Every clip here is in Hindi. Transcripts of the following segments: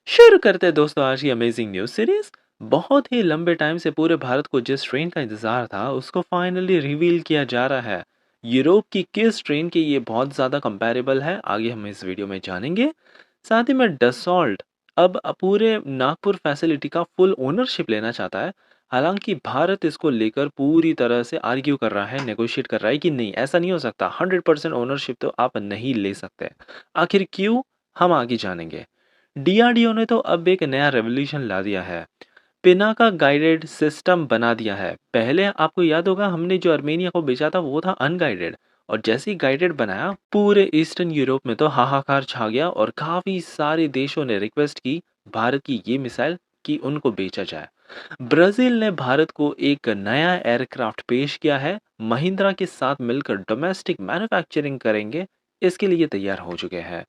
शुरू करते हैं दोस्तों आज की अमेजिंग न्यूज़ सीरीज। बहुत ही लंबे टाइम से पूरे भारत को जिस ट्रेन का इंतजार था उसको फाइनली रिवील किया जा रहा है। यूरोप की किस ट्रेन के ये बहुत ज़्यादा कंपैरेबल है आगे हम इस वीडियो में जानेंगे। साथ ही में डसॉल्ट अब पूरे नागपुर फैसिलिटी का फुल ओनरशिप लेना चाहता है। हालांकि भारत इसको लेकर पूरी तरह से आर्ग्यू कर रहा है, नेगोशिएट कर रहा है कि नहीं, ऐसा नहीं हो सकता, 100% ओनरशिप तो आप नहीं ले सकते। आखिर क्यों, हम आगे जानेंगे। डीआरडीओ ने तो अब एक नया रेवोल्यूशन ला दिया है। पिना का गाइडेड सिस्टम बना दिया है। पहले आपको याद होगा हमने जो अर्मेनिया को बेचा था वो था अनगाइडेड, और जैसे ही गाइडेड बनाया पूरे ईस्टर्न यूरोप में तो हाहाकार छा गया और काफी सारे देशों ने रिक्वेस्ट की भारत की ये मिसाइल कि उनको बेचा जाए। ब्राजील ने भारत को एक नया एयरक्राफ्ट पेश किया है। महिंद्रा के साथ मिलकर डोमेस्टिक मैन्युफैक्चरिंग करेंगे, इसके लिए तैयार हो चुके हैं।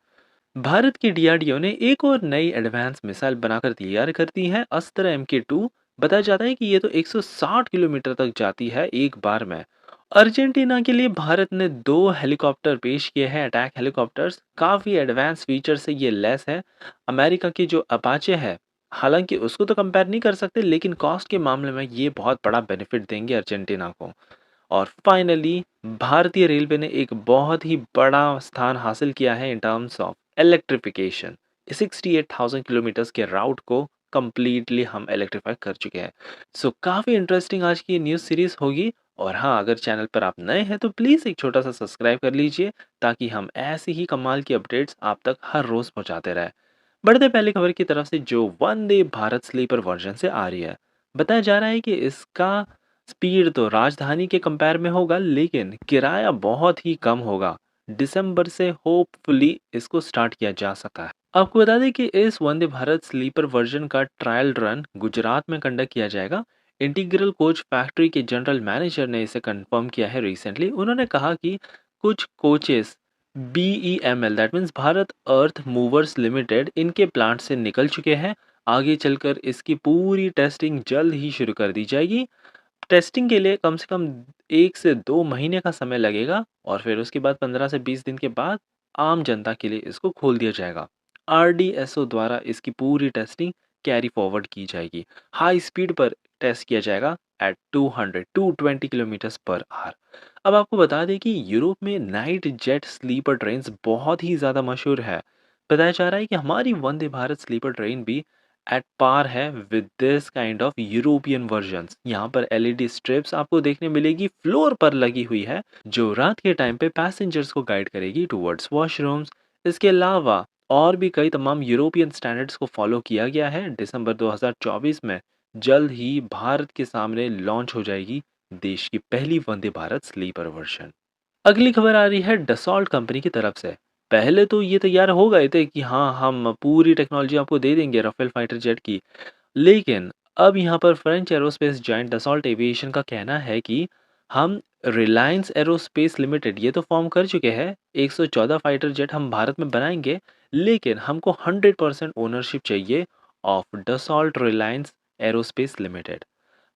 भारत की डीआरडीओ ने एक और नई एडवांस मिसाइल बनाकर तैयार कर दी है, अस्त्र MK2। बताया जाता है कि ये तो 160 किलोमीटर तक जाती है एक बार में। अर्जेंटीना के लिए भारत ने दो हेलीकॉप्टर पेश किए हैं, अटैक हेलीकॉप्टर्स, काफ़ी एडवांस फीचर से ये लेस है। अमेरिका की जो अपाचे है, हालांकि उसको तो कंपेयर नहीं कर सकते, लेकिन कॉस्ट के मामले में ये बहुत बड़ा बेनिफिट देंगे अर्जेंटीना को। और फाइनली भारतीय रेलवे ने एक बहुत ही बड़ा स्थान हासिल किया है in terms of electrification. 68,000 kilometres के राउट को कंप्लीटली हम इलेक्ट्रीफाई कर चुके हैं। सो काफ़ी इंटरेस्टिंग आज की न्यूज़ सीरीज होगी। और हाँ, अगर चैनल पर आप नए हैं तो प्लीज़ एक छोटा सा सब्सक्राइब कर लीजिए, ताकि हम ऐसी ही कमाल की अपडेट्स आप तक हर रोज़ पहुंचाते रहें। बढ़ते पहली खबर की तरफ से, जो वंदे भारत स्लीपर वर्जन से आ रही है। बताया जा रहा है कि इसका स्पीड तो राजधानी के कंपेयर में होगा, लेकिन किराया बहुत ही कम होगा। दिसंबर से होपफुली इसको स्टार्ट किया जा सकता है। आपको बता दें कि इस वंदे भारत स्लीपर वर्जन का ट्रायल रन गुजरात में कंडक्ट किया जाएगा। इंटीग्रल कोच फैक्ट्री के जनरल मैनेजर ने इसे कंफर्म किया है रिसेंटली। उन्होंने कहा कि कुछ coaches BEML, that means Bharat earth movers limited, इनके प्लांट से निकल चुके हैं। आगे चलकर इसकी पूरी टेस्टिंग जल्द ही शुरू कर दी जाएगी। टेस्टिंग के लिए कम से कम 1 से 2 महीने का समय लगेगा, और फिर उसके बाद 15 से 20 दिन के बाद आम जनता के लिए इसको खोल दिया जाएगा। RDSO द्वारा इसकी पूरी टेस्टिंग कैरी फॉरवर्ड की जाएगी। हाई स्पीड पर टेस्ट किया जाएगा एट 220 किलोमीटर्स पर आवर। अब आपको बता दें कि यूरोप में नाइट जेट स्लीपर ट्रेन्स बहुत ही ज़्यादा मशहूर है। बताया जा रहा है कि हमारी वंदे भारत स्लीपर ट्रेन भी एट पार है with this kind of European versions. यहाँ पर LED स्ट्रिप्स आपको देखने मिलेगी, फ्लोर पर लगी हुई है, जो रात के टाइम पे पैसेंजर्स को गाइड करेगी टुवर्ड्स वॉशरूम्स। इसके अलावा और भी कई तमाम यूरोपियन स्टैंडर्ड्स को फॉलो किया गया है। दिसंबर 2024 में जल्द ही भारत के सामने लॉन्च हो जाएगी देश की पहली वंदे भारत स्लीपर वर्जन। अगली खबर आ रही है डसॉल्ट कंपनी की तरफ से। पहले तो ये तैयार हो गए थे कि हाँ, हम पूरी टेक्नोलॉजी आपको दे देंगे राफेल फाइटर जेट की, लेकिन अब यहाँ पर French aerospace giant Dassault aviation का कहना है कि हम रिलायंस एरोस्पेस लिमिटेड ये तो फॉर्म कर चुके हैं, 114 फाइटर जेट हम भारत में बनाएंगे, लेकिन हमको 100% ओनरशिप चाहिए of Dassault Reliance aerospace limited.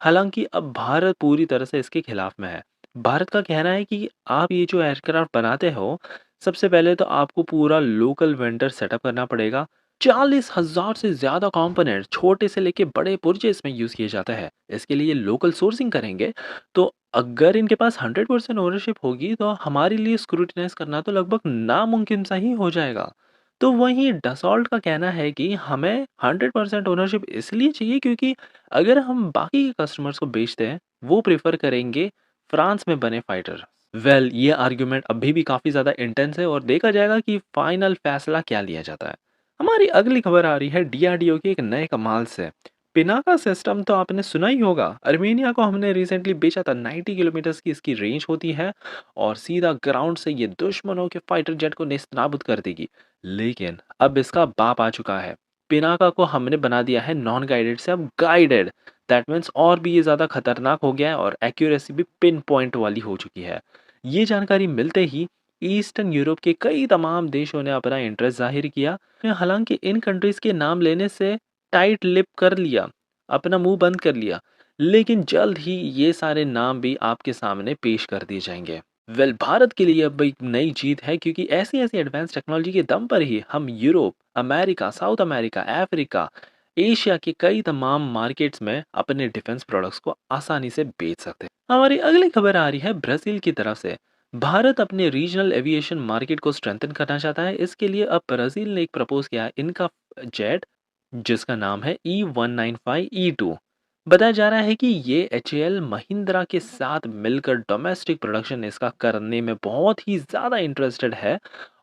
हालांकि अब भारत पूरी तरह से इसके खिलाफ में है। भारत का कहना है कि आप ये जो एयरक्राफ्ट बनाते हो, सबसे पहले तो आपको पूरा लोकल वेंडर सेटअप करना पड़ेगा। 40,000 से ज़्यादा कंपोनेंट छोटे से लेके बड़े पुर्जे इसमें यूज़ किए जाते हैं। इसके लिए लोकल सोर्सिंग करेंगे। तो अगर इनके पास 100% ओनरशिप होगी तो हमारे लिए स्क्रूटिनाइज करना तो लगभग नामुमकिन सा ही हो जाएगा। तो वहीं डसॉल्ट का कहना है कि हमें 100% ओनरशिप इसलिए चाहिए क्योंकि अगर हम बाकी के कस्टमर्स को बेचते हैं, वो प्रेफर करेंगे फ्रांस में बने फाइटर। ये आर्ग्यूमेंट अभी भी काफ़ी ज़्यादा इंटेंस है, और देखा जाएगा कि फाइनल फैसला क्या लिया जाता है। हमारी अगली खबर आ रही है डीआरडीओ के एक नए कमाल से। पिनाका सिस्टम तो आपने सुना ही होगा, अर्मेनिया को हमने रिसेंटली बेचा था। 90 किलोमीटर्स की इसकी रेंज होती है, और सीधा ग्राउंड से ये दुश्मनों के फाइटर जेट को नेस्तनाबूद कर देगी। लेकिन अब इसका बाप आ चुका है। पिनाका को हमने बना दिया है नॉन गाइडेड से अब गाइडेड। दैट मीन्स और भी ये ज़्यादा खतरनाक हो गया है, और एक्यूरेसी भी पिन पॉइंट वाली हो चुकी है। ये जानकारी मिलते ही ईस्टर्न यूरोप के कई तमाम देशों ने अपना इंटरेस्ट जाहिर किया। हालांकि इन कंट्रीज के नाम लेने से टाइट लिप कर लिया, अपना मुंह बंद कर लिया, लेकिन जल्द ही ये सारे नाम भी आपके सामने पेश कर दिए जाएंगे। वेल भारत के लिए अब एक नई जीत है क्योंकि ऐसी-ऐसी एडवांस टेक्नोलॉजी के दम पर ही हम Europe, America, south America, Africa, Asia के कई तमाम मार्केट्स में अपने डिफेंस प्रोडक्ट्स को आसानी से बेच सकते हैं। हमारी अगली खबर आ रही है ब्राज़ील की तरफ से। भारत अपने रीजनल एविएशन मार्केट को स्ट्रेंथन करना चाहता है। इसके लिए अब ब्राज़ील ने एक प्रपोज़ किया है इनका जेट जिसका नाम है E195 E2। बताया जा रहा है कि ये एचएएल महिंद्रा के साथ मिलकर डोमेस्टिक प्रोडक्शन इसका करने में बहुत ही ज़्यादा इंटरेस्टेड है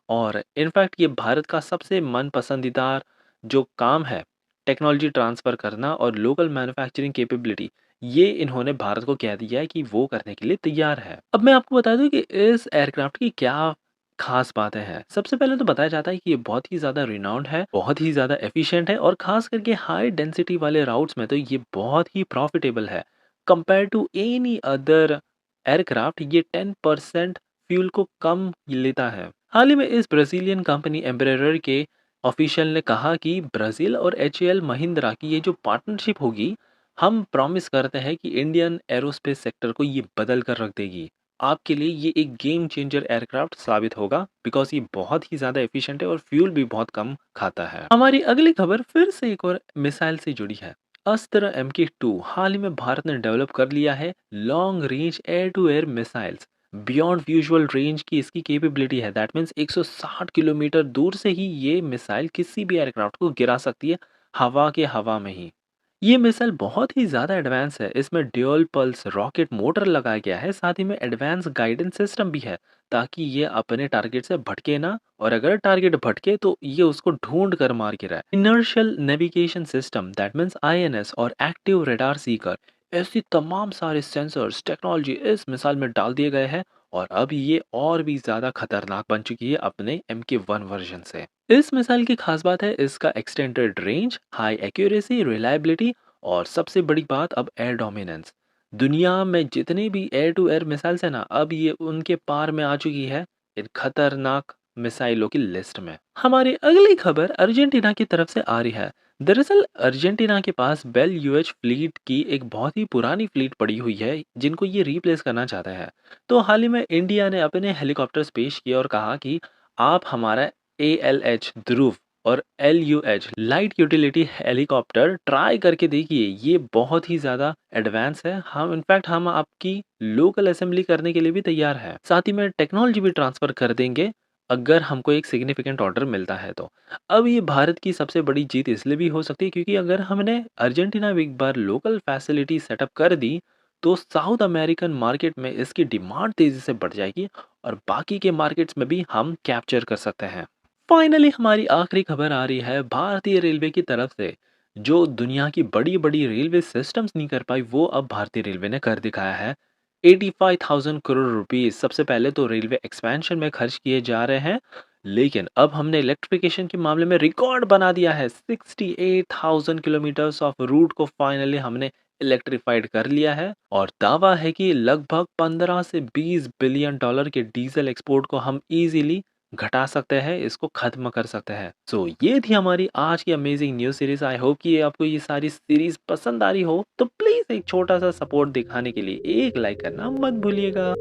और इनफैक्ट ये भारत का सबसे मन पसंदीदा जो काम है, टेक्नोलॉजी ट्रांसफ़र करना और लोकल मैन्युफैक्चरिंग कैपेबिलिटी, ये इन्होंने भारत को कह दिया है कि वो करने के लिए तैयार है। अब मैं आपको बता दूँ कि इस एयरक्राफ्ट की क्या खास बातें हैं। सबसे पहले तो बताया जाता है कि ये बहुत ही ज़्यादा रिनाउंड है, बहुत ही ज़्यादा एफिशिएंट है और खास करके हाई डेंसिटी वाले राउट्स में तो ये बहुत ही प्रॉफिटेबल है। Compare to any other aircraft ये 10% फ्यूल को कम लेता है। हाल ही में इस ब्राज़ीलियन कंपनी एम्ब्रेयर के ऑफिशियल ने कहा कि ब्राज़ील और एचएएल महिंद्रा की ये जो पार्टनरशिप होगी, हम प्रॉमिस करते हैं कि इंडियन एरोस्पेस सेक्टर को ये बदल कर रख देगी। आपके लिए ये एक गेम चेंजर एयरक्राफ्ट साबित होगा बिकॉज़ ये बहुत ही ज़्यादा एफिशिएंट है और फ्यूल भी बहुत कम खाता है। हमारी अगली खबर फिर से एक और मिसाइल से जुड़ी है। अस्त्र MK2 हाल ही में भारत ने डेवलप कर लिया है long range air to air missiles. Beyond usual range की इसकी कैपेबिलिटी है दैट मीन्स 160 किलोमीटर दूर से ही ये मिसाइल किसी भी एयरक्राफ्ट को गिरा सकती है हवा में ही। ये मिसाइल बहुत ही ज़्यादा एडवांस है। इसमें ड्यूल पल्स रॉकेट मोटर लगाया गया है, साथ ही में एडवांस गाइडेंस सिस्टम भी है ताकि ये अपने टारगेट से भटके ना और अगर टारगेट भटके तो ये उसको ढूंढ कर मार गिराए। Inertial navigation system that means INS और एक्टिव रडार सीकर ऐसी तमाम सारे सेंसर्स टेक्नोलॉजी इस मिसाइल में डाल दिए गए हैं और अब ये और भी ज़्यादा खतरनाक बन चुकी है अपने MK1 वर्जन से। इस मिसाइल की खास बात है इसका extended range, high accuracy, reliability और सबसे बड़ी बात अब एयर डोमिनेंस। दुनिया में जितने भी एयर टू एयर मिसाइल्स हैं ना अब ये उनके पार में आ चुकी है इन खतरनाक मिसाइलों की लिस्ट में। हमारी अगली खबर अर्जेंटीना की तरफ से आ रही है। दरअसल अर्जेंटीना के पास बेल यूएच फ्लीट की एक बहुत ही पुरानी फ्लीट पड़ी हुई है जिनको ये रिप्लेस करना चाहते हैं। तो हाल ही में इंडिया ने अपने हेलीकॉप्टर्स पेश किए और कहा कि आप हमारा ALH ध्रुव और LUH light utility helicopter try करके देखिए, ये बहुत ही ज़्यादा एडवांस है। हम आपकी लोकल असेंबली करने के लिए भी तैयार है। साथ ही में टेक्नोलॉजी भी ट्रांसफ़र कर देंगे, अगर हमको एक सिग्निफिकेंट ऑर्डर मिलता है तो। अब ये भारत की सबसे बड़ी जीत इसलिए भी हो सकती है क्योंकि अगर हमने अर्जेंटीना में एक बार लोकल फैसिलिटी सेटअप कर दी, तो साउथ अमेरिकन मार्केट में इसकी डिमांड तेज़ी से बढ़ जाएगी और बाकी के मार्केट्स में भी हम कैप्चर कर सकते हैं। फाइनली हमारी आखिरी खबर आ रही है भारतीय रेलवे की तरफ से। जो दुनिया की बड़ी-बड़ी रेलवे सिस्टम्स नहीं कर पाई वो अब भारतीय रेलवे ने कर दिखाया है। 85,000 करोड़ रुपीस सबसे पहले तो रेलवे एक्सपेंशन में खर्च किए जा रहे हैं, लेकिन अब हमने इलेक्ट्रिफिकेशन के मामले में रिकॉर्ड बना दिया है। 68,000 किलोमीटर्स ऑफ रूट को फाइनली हमने इलेक्ट्रिफाइड कर लिया है और दावा है कि लगभग 15 से 20 बिलियन डॉलर के डीजल एक्सपोर्ट को हम इजीली घटा सकते हैं, इसको ख़त्म कर सकते हैं। सो ये थी हमारी आज की amazing news series. I hope कि आपको ये सारी सीरीज़ पसंद आ रही हो, तो प्लीज़ एक छोटा-सा सपोर्ट दिखाने के लिए एक लाइक करना मत भूलिएगा।